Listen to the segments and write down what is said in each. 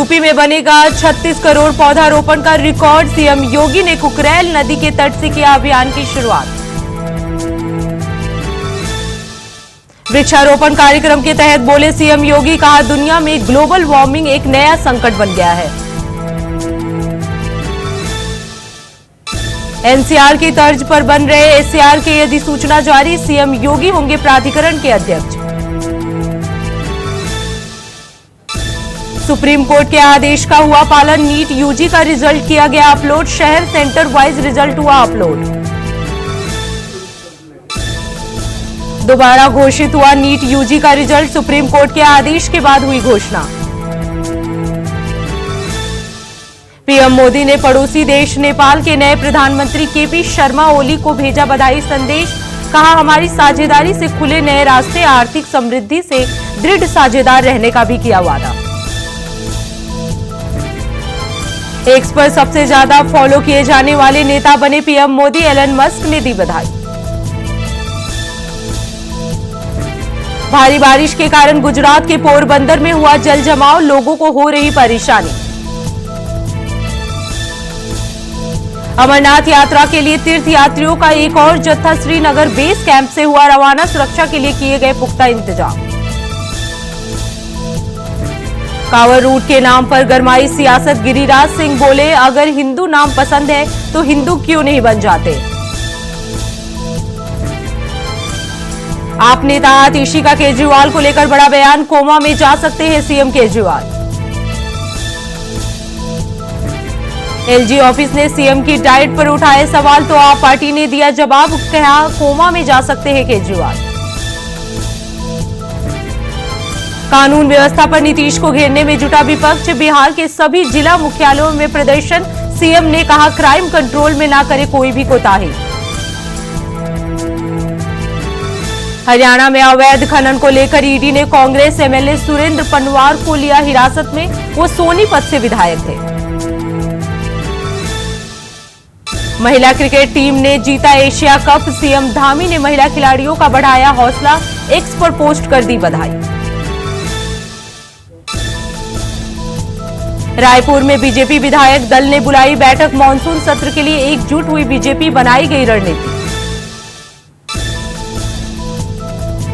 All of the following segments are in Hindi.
यूपी में बनेगा 36 करोड़ पौधारोपण का रिकॉर्ड। सीएम योगी ने कुकरेल नदी के तट से किया अभियान की शुरुआत। वृक्षारोपण कार्यक्रम के तहत बोले सीएम योगी, कहा दुनिया में ग्लोबल वार्मिंग एक नया संकट बन गया है। एनसीआर की तर्ज पर बन रहे एससीआर की अधिसूचना जारी। सीएम योगी होंगे प्राधिकरण के अध्यक्ष। सुप्रीम कोर्ट के आदेश का हुआ पालन। नीट यूजी का रिजल्ट किया गया अपलोड। शहर सेंटर वाइज रिजल्ट हुआ अपलोड। दोबारा घोषित हुआ नीट यूजी का रिजल्ट। सुप्रीम कोर्ट के आदेश के बाद हुई घोषणा। पीएम मोदी ने पड़ोसी देश नेपाल के नए प्रधानमंत्री केपी शर्मा ओली को भेजा बधाई संदेश। कहा हमारी साझेदारी से खुले नए रास्ते। आर्थिक समृद्धि से दृढ़ साझेदार रहने का भी किया वादा। एक्स पर सबसे ज्यादा फॉलो किए जाने वाले नेता बने पीएम मोदी। एलन मस्क ने दी बधाई। भारी बारिश के कारण गुजरात के पोरबंदर में हुआ जल जमाव। लोगों को हो रही परेशानी। अमरनाथ यात्रा के लिए तीर्थ यात्रियों का एक और जत्था श्रीनगर बेस कैंप से हुआ रवाना। सुरक्षा के लिए किए गए पुख्ता इंतजाम। कांवड़ रूट के नाम पर गरमाई सियासत। गिरिराज सिंह बोले, अगर हिंदू नाम पसंद है तो हिंदू क्यों नहीं बन जाते। आप नेता आतिशी का केजरीवाल को लेकर बड़ा बयान। कोमा में जा सकते हैं सीएम केजरीवाल। एलजी ऑफिस ने सीएम की डाइट पर उठाए सवाल तो आप पार्टी ने दिया जवाब। कहा कोमा में जा सकते हैं केजरीवाल। कानून व्यवस्था पर नीतीश को घेरने में जुटा विपक्ष। बिहार के सभी जिला मुख्यालयों में प्रदर्शन। सीएम ने कहा क्राइम कंट्रोल में ना करे कोई भी कोताही। हरियाणा में अवैध खनन को लेकर ईडी ने कांग्रेस एमएलए सुरेंद्र पनवार को लिया हिरासत में। वो सोनीपत से विधायक थे। महिला क्रिकेट टीम ने जीता एशिया कप। सीएम धामी ने महिला खिलाड़ियों का बढ़ाया हौसला। एक्स पर पोस्ट कर दी बधाई। रायपुर में बीजेपी विधायक दल ने बुलाई बैठक। मानसून सत्र के लिए एकजुट हुई बीजेपी। बनाई गई रणनीति।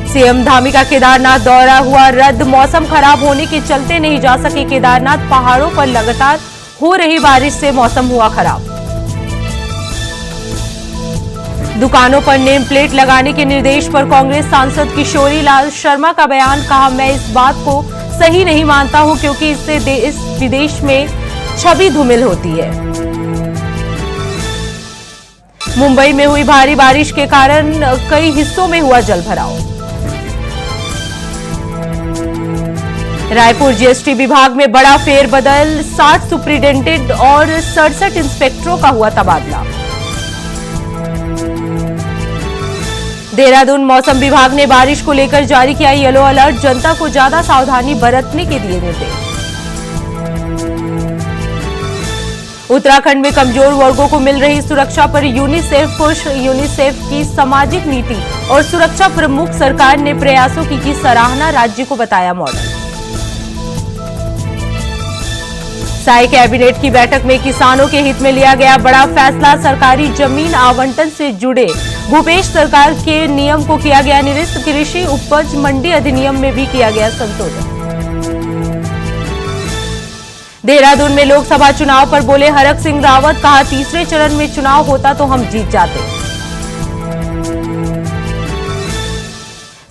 सीएम धामी का केदारनाथ दौरा हुआ रद्द। मौसम खराब होने के चलते नहीं जा सके केदारनाथ। पहाड़ों पर लगातार हो रही बारिश से मौसम हुआ खराब। दुकानों पर नेम प्लेट लगाने के निर्देश पर कांग्रेस सांसद किशोरी लाल शर्मा का बयान। कहा मैं इस बात को सही नहीं मानता हूं क्योंकि इससे देश विदेश में छवि धूमिल होती है। मुंबई में हुई भारी बारिश के कारण कई हिस्सों में हुआ जलभराव। रायपुर जीएसटी विभाग में बड़ा फेरबदल। 60 सुपरिटेंडेंट और 67 इंस्पेक्टरों का हुआ तबादला। देहरादून मौसम विभाग ने बारिश को लेकर जारी किया येलो अलर्ट। जनता को ज्यादा सावधानी बरतने के दिए निर्देश। उत्तराखंड में कमजोर वर्गों को मिल रही सुरक्षा पर यूनिसेफ खुश। यूनिसेफ की सामाजिक नीति और सुरक्षा प्रमुख सरकार ने प्रयासों की सराहना। राज्य को बताया मॉडल। साई कैबिनेट की बैठक में किसानों के हित में लिया गया बड़ा फैसला। सरकारी जमीन आवंटन से जुड़े भूपेश सरकार के नियम को किया गया निरस्त। कृषि उपज मंडी अधिनियम में भी किया गया संशोधन। देहरादून में लोकसभा चुनाव पर बोले हरक सिंह रावत। कहा तीसरे चरण में चुनाव होता तो हम जीत जाते।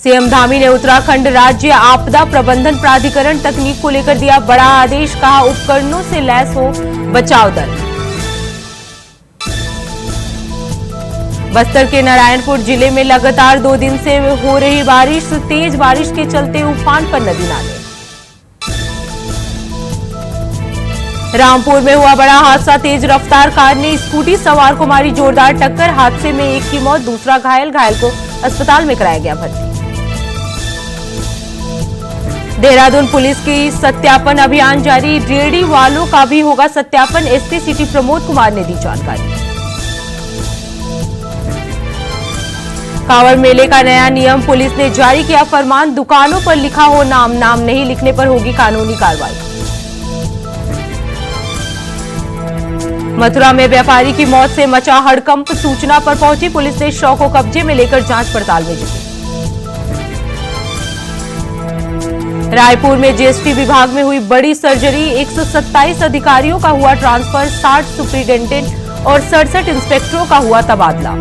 सीएम धामी ने उत्तराखंड राज्य आपदा प्रबंधन प्राधिकरण तकनीक को लेकर दिया बड़ा आदेश। कहा उपकरणों से लैस हो बचाव दल। बस्तर के नारायणपुर जिले में लगातार 2 दिन से हो रही बारिश। तेज बारिश के चलते उफान पर नदी नाले। रामपुर में हुआ बड़ा हादसा। तेज रफ्तार कार ने स्कूटी सवार को मारी जोरदार टक्कर। हादसे में एक की मौत, दूसरा घायल को अस्पताल में कराया गया भर्ती। देहरादून पुलिस की सत्यापन अभियान जारी। रेहड़ी वालों का भी होगा सत्यापन। एसपी सिटी प्रमोद कुमार ने दी जानकारी। कांवड़ मेले का नया नियम। पुलिस ने जारी किया फरमान। दुकानों पर लिखा हो नाम नहीं लिखने पर होगी कानूनी कार्रवाई। मथुरा में व्यापारी की मौत से मचा हड़कंप, सूचना पर पहुंची पुलिस ने शव को कब्जे में लेकर जांच पड़ताल में जुटी। रायपुर में जीएसटी विभाग में हुई बड़ी सर्जरी, 127 अधिकारियों का हुआ ट्रांसफर, 60 सुपरिटेंडेंट और 67 इंस्पेक्टरों का हुआ तबादला।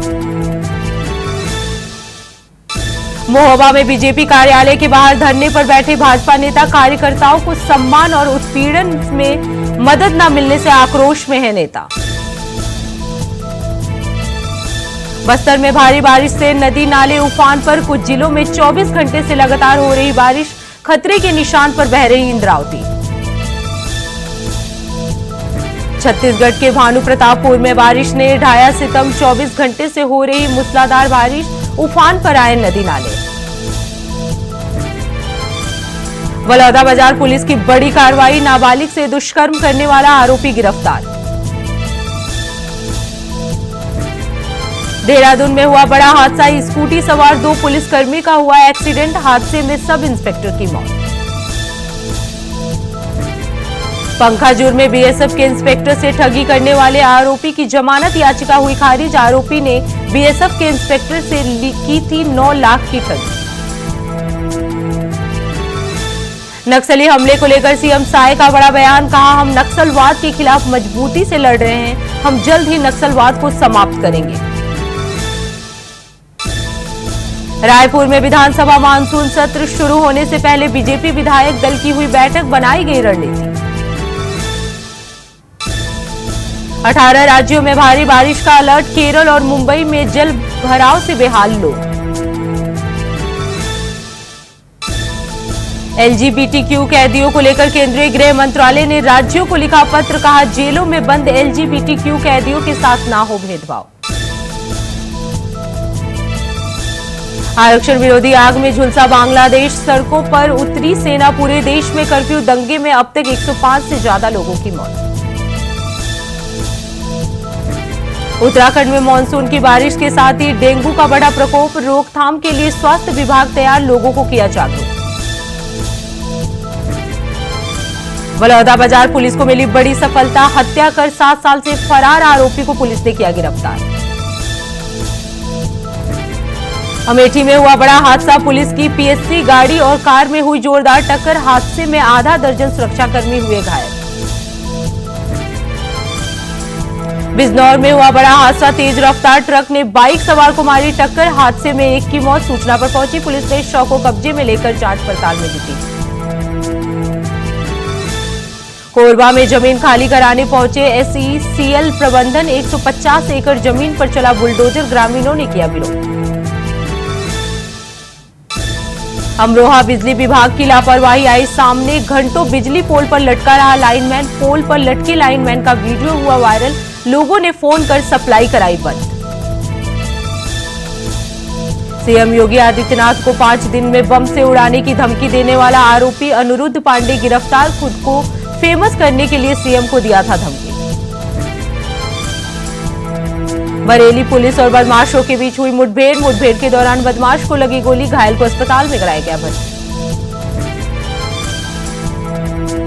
महोबा में बीजेपी कार्यालय के बाहर धरने पर बैठे भाजपा नेता, कार्यकर्ताओं को सम्मान और उत्पीड़न में मदद न मिलने से आक्रोश में है नेता। बस्तर में भारी बारिश से नदी नाले उफान पर, कुछ जिलों में 24 घंटे से लगातार हो रही बारिश, खतरे के निशान पर बह रही इंद्रावती। छत्तीसगढ़ के भानु प्रतापपुर में बारिश ने ढाया सितम, 24 घंटे से हो रही मूसलाधार बारिश, उफान पर आए नदी नाले। बलौदाबाजार पुलिस की बड़ी कार्रवाई, नाबालिग से दुष्कर्म करने वाला आरोपी गिरफ्तार। देहरादून में हुआ बड़ा हादसा, स्कूटी सवार 2 पुलिसकर्मी का हुआ एक्सीडेंट, हादसे में सब इंस्पेक्टर की मौत। पंखाजुर में बीएसएफ के इंस्पेक्टर से ठगी करने वाले आरोपी की जमानत याचिका हुई खारिज, आरोपी ने बीएसएफ के इंस्पेक्टर से की थी 9 लाख की ठगी। नक्सली हमले को लेकर सीएम साय का बड़ा बयान, कहा हम नक्सलवाद के खिलाफ मजबूती से लड़ रहे हैं, हम जल्द ही नक्सलवाद को समाप्त करेंगे। रायपुर में विधानसभा मानसून सत्र शुरू होने से पहले बीजेपी विधायक दल की हुई बैठक, बनाई गई रणनीति। 18 राज्यों में भारी बारिश का अलर्ट, केरल और मुंबई में जल भराव से बेहाल लोग। एलजीबीटीक्यू कैदियों को लेकर केंद्रीय गृह मंत्रालय ने राज्यों को लिखा पत्र, कहा जेलों में बंद एलजीबीटीक्यू कैदियों के साथ ना हो भेदभाव। आरक्षण विरोधी आग में झुलसा बांग्लादेश, सड़कों पर उतरी सेना, पूरे देश में कर्फ्यू, दंगे में अब तक 105 से ज्यादा लोगों की मौत। उत्तराखंड में मानसून की बारिश के साथ ही डेंगू का बड़ा प्रकोप, रोकथाम के लिए स्वास्थ्य विभाग तैयार, लोगों को किया जागरूक। बलौदाबाजार पुलिस को मिली बड़ी सफलता, हत्या कर 7 साल से फरार आरोपी को पुलिस ने किया गिरफ्तार। अमेठी में हुआ बड़ा हादसा, पुलिस की पीएससी गाड़ी और कार में हुई जोरदार टक्कर, हादसे में आधा दर्जन सुरक्षाकर्मी हुए घायल। बिजनौर में हुआ बड़ा हादसा, तेज रफ्तार ट्रक ने बाइक सवार को मारी टक्कर, हादसे में एक की मौत, सूचना पर पहुंची पुलिस ने शव को कब्जे में लेकर जांच पड़ताल में जुटी। कोरबा में जमीन खाली कराने पहुंचे एसईसीएल प्रबंधन, 150 एकड़ जमीन पर चला बुलडोजर, ग्रामीणों ने किया विरोध। अमरोहा बिजली विभाग की लापरवाही आई सामने, घंटों बिजली पोल पर लटका रहा लाइनमैन, पोल पर लटके लाइनमैन का वीडियो हुआ वायरल, लोगों ने फोन कर सप्लाई कराई बंद। सीएम योगी आदित्यनाथ को 5 दिन में बम से उड़ाने की धमकी देने वाला आरोपी अनिरुद्ध पांडे गिरफ्तार, खुद को फेमस करने के लिए सीएम को दिया था धमकी। बरेली पुलिस और बदमाशों के बीच हुई मुठभेड़ के दौरान बदमाश को लगी गोली, घायल को अस्पताल में कराया गया भर्ती।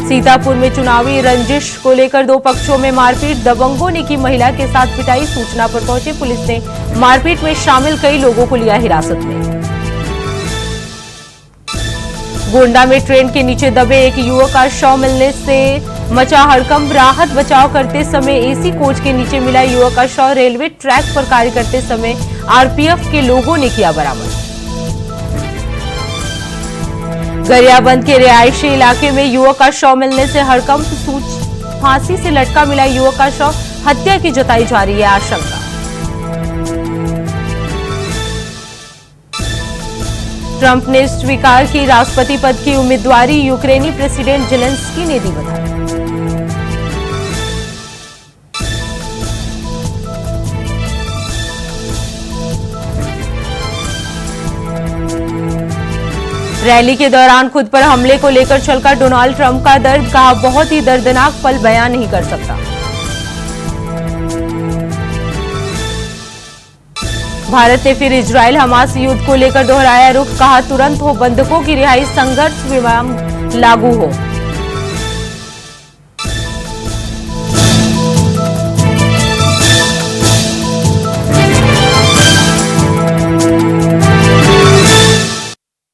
सीतापुर में चुनावी रंजिश को लेकर 2 पक्षों में मारपीट, दबंगों ने की महिला के साथ पिटाई, सूचना पर पहुंची पुलिस ने मारपीट में शामिल कई लोगों को लिया हिरासत में। गोंडा में ट्रेन के नीचे दबे एक युवक का शव मिलने से मचा हड़कंप, राहत बचाव करते समय एसी कोच के नीचे मिला युवक का शव, रेलवे ट्रैक पर कार्य करते समय आरपीएफ के लोगों ने किया बरामद। गरियाबंद के रिहायशी इलाके में युवक का शव मिलने से हड़कंप, फांसी से लटका मिला युवक का शव, हत्या की जताई जा रही है आशंका। ट्रंप ने स्वीकार की राष्ट्रपति पद की उम्मीदवारी, यूक्रेनी प्रेसिडेंट जेलेंस्की ने दी बधाई। रैली के दौरान खुद पर हमले को लेकर छलका डोनाल्ड ट्रंप का दर्द, कहा बहुत ही दर्दनाक पल बयान नहीं कर सकता। भारत ने फिर इजराइल हमास युद्ध को लेकर दोहराया रुख, कहा तुरंत हो बंधकों की रिहाई, संघर्ष विराम लागू हो।